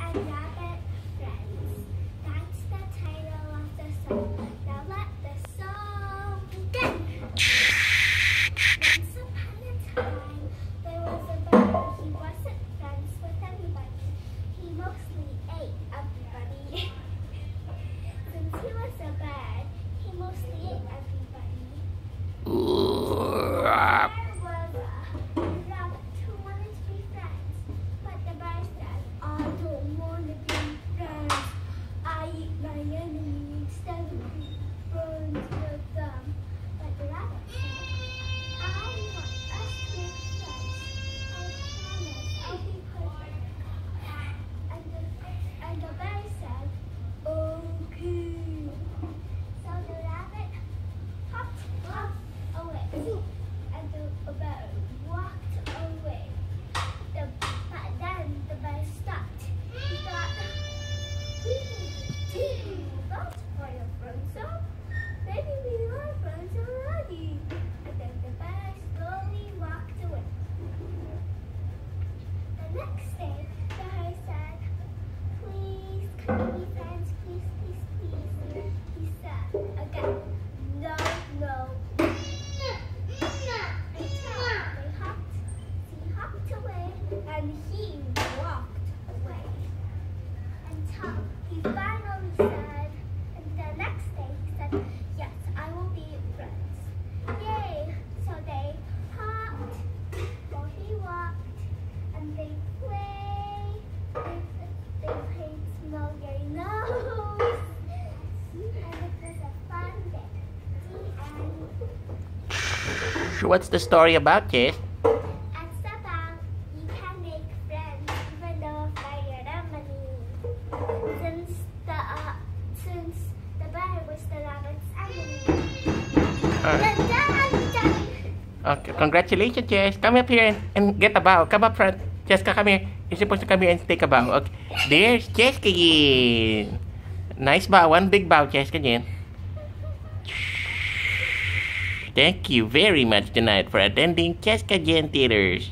and Rabbit Friends. That's the title of the song. Now let the song begin. Once upon a time, there was a bird. He wasn't friends with everybody. He mostly ate everybody. Since he was a bird, he mostly ate everybody. There was a rabbit who wanted to be friends, but the bird said, I don't want to be friends. I eat my enemy instead of being friends with them. But the rabbit said, I want us to be friends. I promise I'll be perfect. And the bird said, okay. So the rabbit hopped away, and the bird walked away. But then the bird stopped. He thought, that's quite a friend, so maybe we are friends already. And then the bird slowly walked away. The next day, the bird said, please, can we be friends? Please, please, please. He said again, no, no. He hopped away and he walked away until he finally said, and the next day he said, yes, I will be friends. Yay! So they hopped while he walked and they played. They played Smell Your Nose. And it was a fun day. The end. What's the story about, Jess? It's about you can make friends even though by your enemy. Since the bird was the rabbit's enemy. Okay, congratulations, Jess. Come up here and get a bow. Come up front. Jessica, come here. You're supposed to come here and take a bow. Okay. There's Jessica again. Nice bow. One big bow, Jessica again. Thank you very much tonight for attending Jessica Jen Theaters.